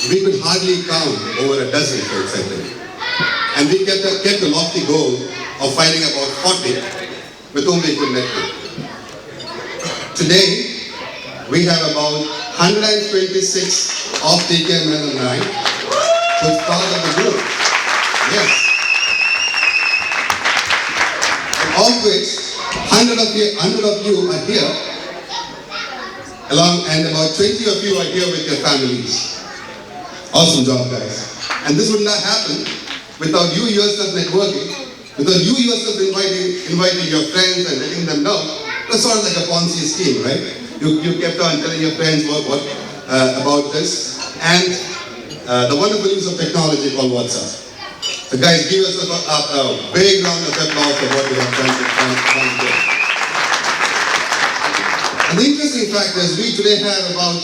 we could hardly count over a dozen folks, I think. And we kept a lofty goal of finding about 40 with whom we could network. Today, we have about 126 of TKM alumni who's part of the group. Yes. And of which 100 of you are here, and about 20 of you are here with your families. Awesome job, guys. And this would not happen without you yourself networking, without you yourself inviting your friends and letting them know. It's sort of like a Ponzi scheme, right? You kept on telling your friends about this, and the wonderful use of technology called WhatsApp. So guys, give us a big round of applause for what we have done today. And the interesting fact is we today have about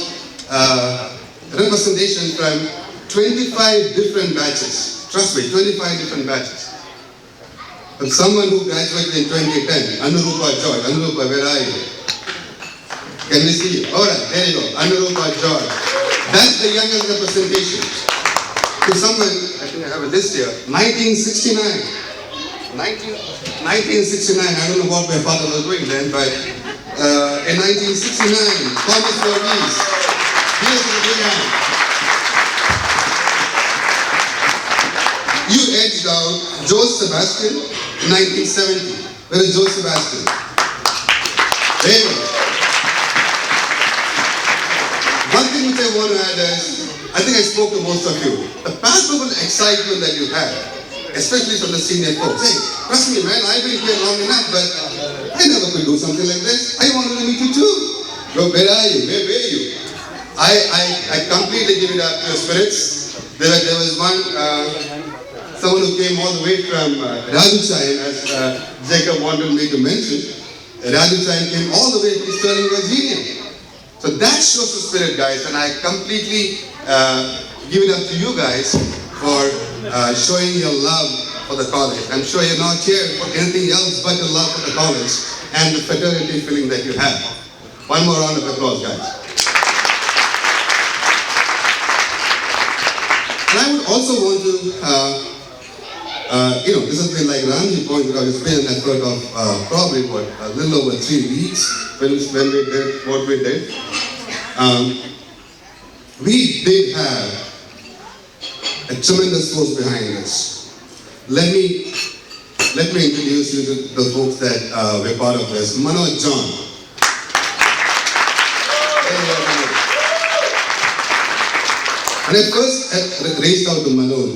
representation from 25 different batches. Trust me, 25 different batches. From someone who graduated in 2010, Anurupa George. Anurupa, where are you? Can we see you? Alright, there you go. Anurupa George. That's the youngest representation. To someone, I think I have a list here, 1969. 1969, I don't know what my father was doing then, but in 1969, Thomas Voorhees. Here's the big hand. You edged out Joe Sebastian in 1970. Where is Joe Sebastian? There you go. One thing which I want to add is, I think I spoke to most of you. The palpable excitement that you have, especially from the senior folks. Hey, trust me, man, I've been here long enough, but I never could do something like this. I wanted to meet you too. Bro, where are you? Where were you? I completely give it up to your spirits. There was one, someone who came all the way from Rajuchayan, as Jacob wanted me to mention. Rajuchayan came all the way from Sterling, Virginia. So that shows the spirit, guys, and I completely give it up to you guys for showing your love for the college. I'm sure you're not here for anything else but the love for the college and the fraternity feeling that you have. One more round of applause, guys. And I would also want to, this has been like Ramji pointed out, it's been an effort of probably a little over 3 weeks when we did what we did. We did have a tremendous force behind us. Let me introduce you to the folks that were part of this. Manoj John. When I first reached out to Manoj,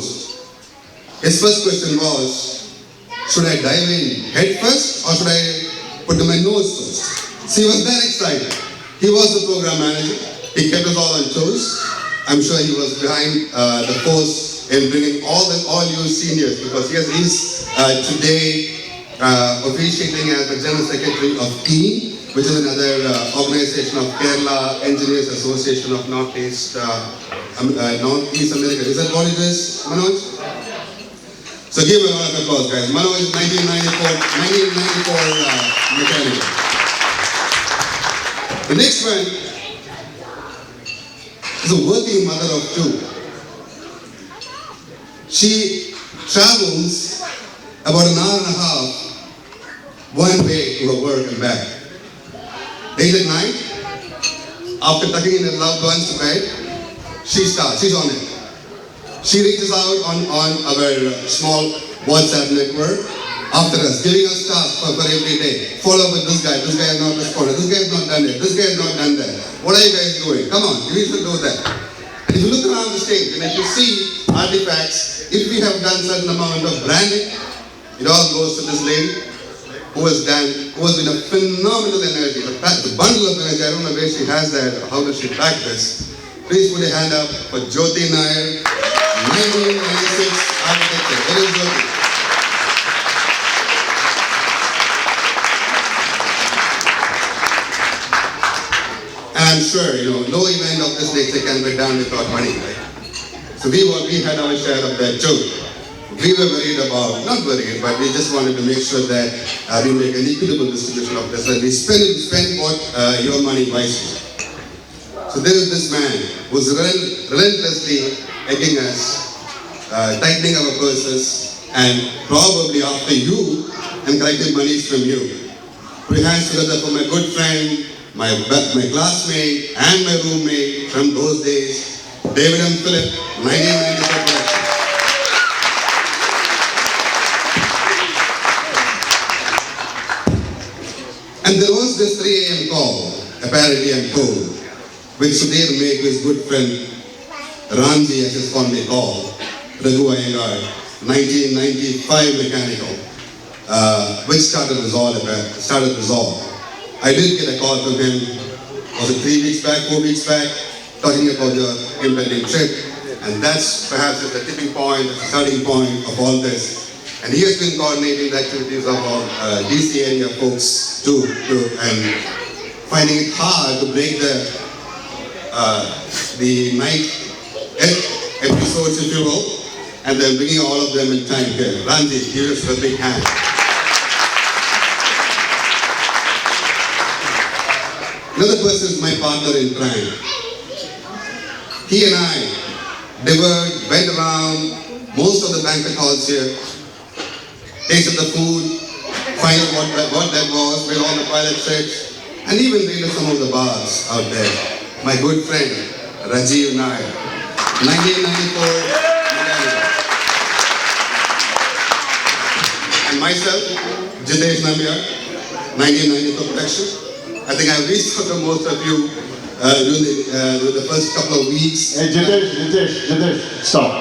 his first question was, should I dive in head first or should I put my nose first? So he was that excited. He was the program manager. He kept us all on toes. I'm sure he was behind the force in bringing all you seniors, because he's today officiating as the General Secretary of TEAM, which is another organization of Kerala Engineers Association of Northeast America. Is that what it is, Manoj? So give a round of applause, guys. Manoj is 1994 mechanical. The next one is a working mother of two. She travels about an hour and a half one way to her work and back. Late at night, after tucking in her loved ones to bed, she's on it. She reaches out on our small WhatsApp network after us, giving us tasks for every day. Follow up with this guy has not responded, this guy has not done it, this guy has not done that. What are you guys doing? Come on, you should do that. And if you look around the stage and if you see artifacts, if we have done certain amount of branding, it all goes to this lady who has been a phenomenal energy. The bundle of energy, I don't know where she has that, how does she pack this? Please put a hand up for Jyoti Nair, 1996 architecture. Where is Jyoti? And I'm sure, no event of this nature can be done without money, right? So we had our share of that too. We were not worried, but we just wanted to make sure that we make an equitable distribution of this, and we spend what your money wisely. So there is this man who's relentlessly egging us, tightening our purses, and probably after you, and collecting monies from you. Put your hands together for my good friend, my classmate, and my roommate from those days, David and Philip, 1994 collection. And there was this 3 a.m. call, apparently I'm told, which Sudhir made to his good friend Ramji, as his fondly called, Raghu Iyengar, 1995 mechanical, which started Resolve. I did get a call from him, was it 3 weeks back, 4 weeks back, talking about your impending trip, and that's perhaps the tipping point, the starting point of all this. And he has been coordinating the activities of our DC area folks too, and finding it hard to break the night episodes, if you will, and then bringing all of them in time here. Randy, give us a big hand. Another person is my partner in crime. He and I went around most of the banquet halls here, tasted the food, find out what that was, made all the pilot tricks, and even been to some of the bars out there. My good friend, Rajiv Nair, 1994, and myself, Jithesh Nambiar, 1994 production. I think I've reached out to most of you during the first couple of weeks. Hey, Jithesh, stop.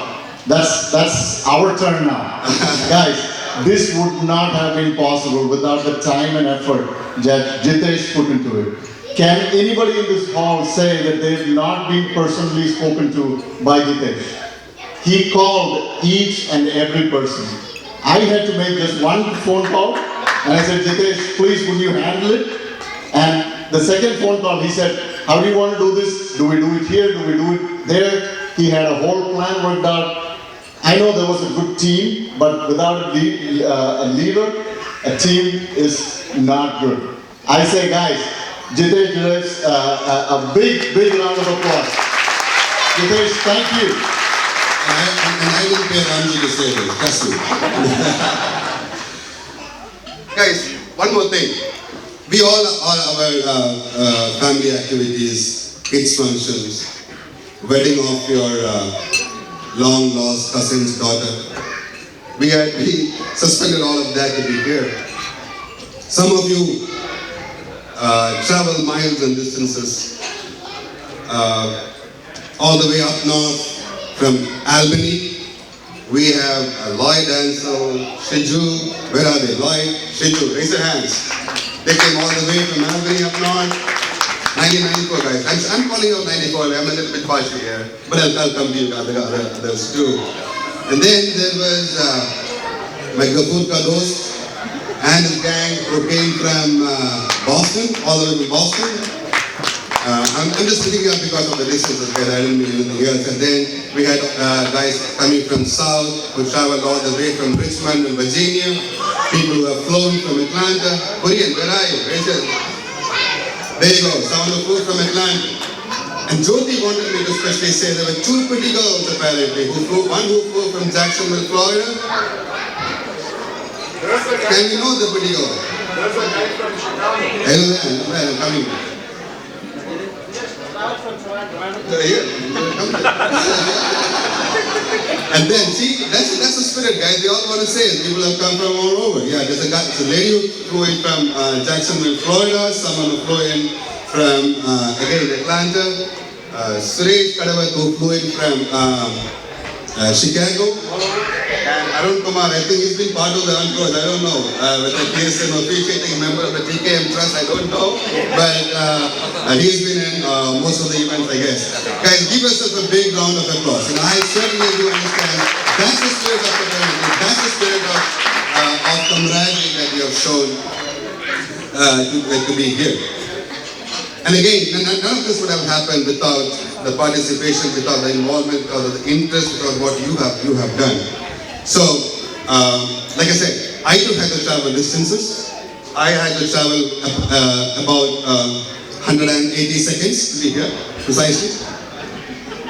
That's our turn now. Guys, this would not have been possible without the time and effort that Jithesh put into it. Can anybody in this hall say that they have not been personally spoken to by Jithesh? He called each and every person. I had to make just one phone call, and I said, Jithesh, please would you handle it? And the second phone call, he said, how do you want to do this? Do we do it here? Do we do it there? He had a whole plan worked out. I know there was a good team, but without a leader, a team is not good. I say, guys, Jithesh deserves a big round of applause. Jithesh, thank you. And I didn't pay Ramji to say this, trust me. Guys, one more thing. We all our family activities, kids functions, wedding of your long lost cousin's daughter. We suspended all of that to be here. Some of you travel miles and distances all the way up north from Albany. We have Lloyd, Ansel, Shiju. Where are they? Lloyd, Shiju, raise your hands. They came all the way from Albany up north. 1994, guys. I'm calling out 94. I'm a little bit partial here, but I'll come to you others too. And then there was my Gapurka dost and his gang who came from Boston, all the way from Boston. I'm just picking up because of the distances, guys. I didn't mean anything else. And then we had guys coming from South who traveled all the way from Richmond and Virginia. People who have flown from Atlanta. Korean, where are you? There you go, someone who flew from Atlanta. And Jyoti wanted me to especially say there were 2 pretty girls apparently, one who flew from Jacksonville, Florida. Can you know the pretty girl? There's a guy from Chicago. I'm coming. And then, see, that's the spirit, guys. They all want to say it. People have come from all over. Yeah, there's a lady who flew in from Jacksonville, Florida. Someone who flew in from, again, Atlanta. Suresh Kadavat who flew in from Chicago. And Arun Kumar, I think he's been part of the Uncross. I don't know whether he is an officiating member of the TKM Trust. I don't know. But he's been in most of the events, I guess. Guys, give yourself a big round of applause. And I certainly do understand that's the spirit of fraternity. That's the spirit of camaraderie that you have shown to be here. And again, none of this would have happened without the participation, without the involvement, without the interest, without what you have done. So, like I said, I too had to travel distances. I had to travel about 180 seconds to be here, precisely.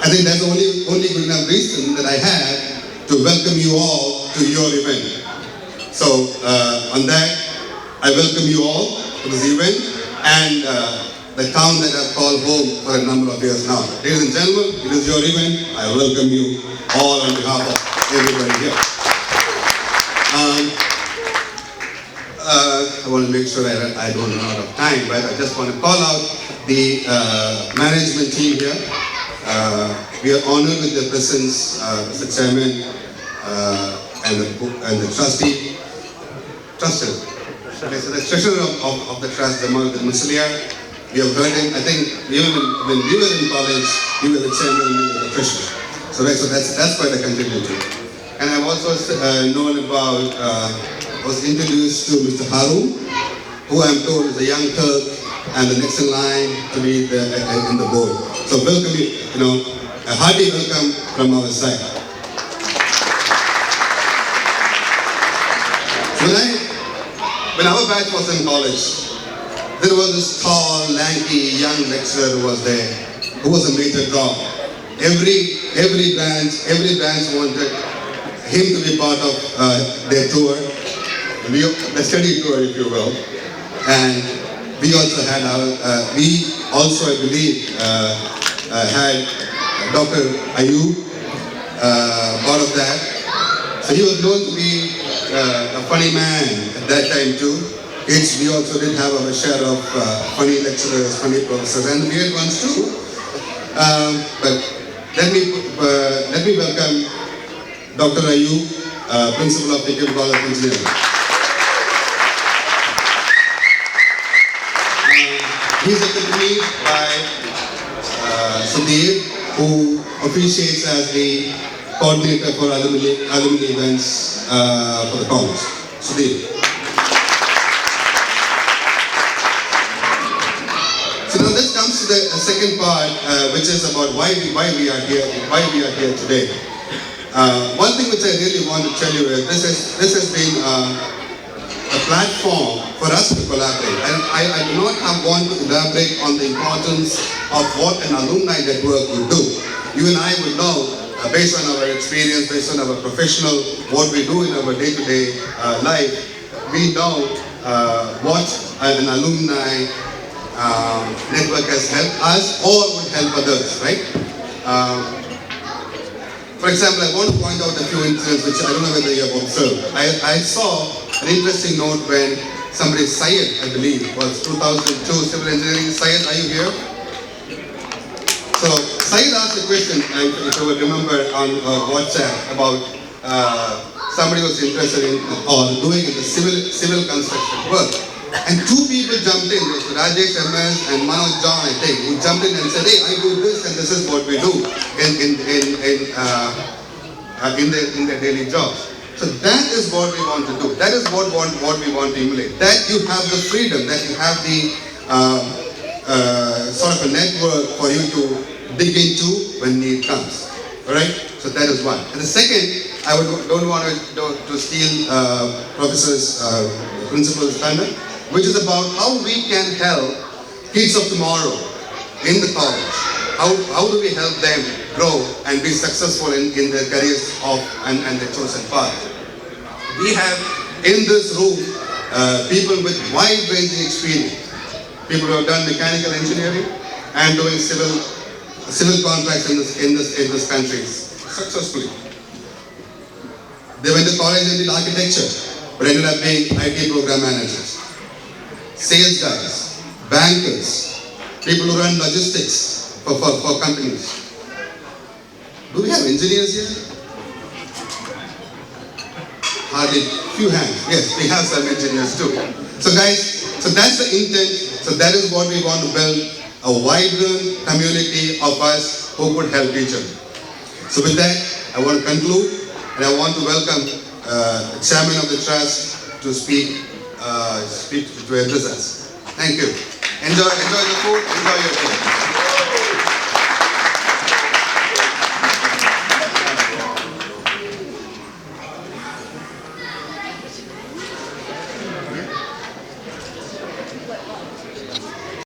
I think that's the only good enough reason that I had to welcome you all to your event. So on that, I welcome you all to this event and the town that I've called home for a number of years now. Ladies and gentlemen, it is your event. I welcome you all on behalf of everybody here. I want to make sure I don't run out of time, but I just want to call out the management team here. We are honored with their presence, Mr. Chairman and the trustee. Okay, so the treasurer of the trust, Jamal Musliar. We have heard him. I think even when we were in college, you were the chairman and you were the treasurer. So that's quite a continuity. And I've also known about, was introduced to Mr. Harun, who I'm told is a young Turk and the next in line to be in the board. So welcome you, a hearty welcome from our side. When our batch was in college, there was this tall, lanky, young lecturer who was there, who was a major draw. Every branch wanted him to be part of their tour, the study tour, if you will. And we also had I believe, had Dr. Ayub, part of that. So he was known to be a funny man at that time too. We also did have our share of funny lecturers, funny professors, and weird ones too. But let me welcome Dr. Ayub, Principal of TKMCE College of Engineering. He's accompanied by Sudhir, who officiates as the coordinator for alumni events for the college. Sudhir. So now this comes to the second part, which is about why we are here today. One thing which I really want to tell you is this has been a platform for us to collaborate, and I do not want to elaborate on the importance of what an alumni network would do. You and I would know, based on our experience, based on our professional, what we do in our day-to-day life, we know what an alumni network has helped us or would help others, right? For example, I want to point out a few incidents which I don't know whether you have observed. I saw an interesting note when somebody, Syed, I believe, was 2002 civil engineering. Syed, are you here? So Syed asked a question, if you would remember, on WhatsApp about somebody was interested in doing the civil construction work. And two people jumped in, Rajesh MS and Manoj John, I think, who jumped in and said, hey, I do this and this is what we do in their daily jobs. So that is what we want to do. That is what we want to emulate. That you have the freedom, that you have the sort of a network for you to dig into when need comes. Alright? So that is one. And the second, I don't want to steal Professor's principal's thunder, which is about how we can help kids of tomorrow in the college. How do we help them grow and be successful in their careers and their chosen path? We have in this room people with wide-ranging experience. People who have done mechanical engineering and doing civil contracts in this country successfully. They went to college and did architecture, but ended up being IT program managers. Sales guys, bankers, people who run logistics for companies. Do we have engineers here? Hardly few hands. Yes, we have some engineers too. So guys, so that's the intent. So that is what we want to build, a vibrant community of us who could help each other. So with that, I want to conclude and I want to welcome the chairman of the trust to speak to address us. Thank you. Enjoy the food, enjoy your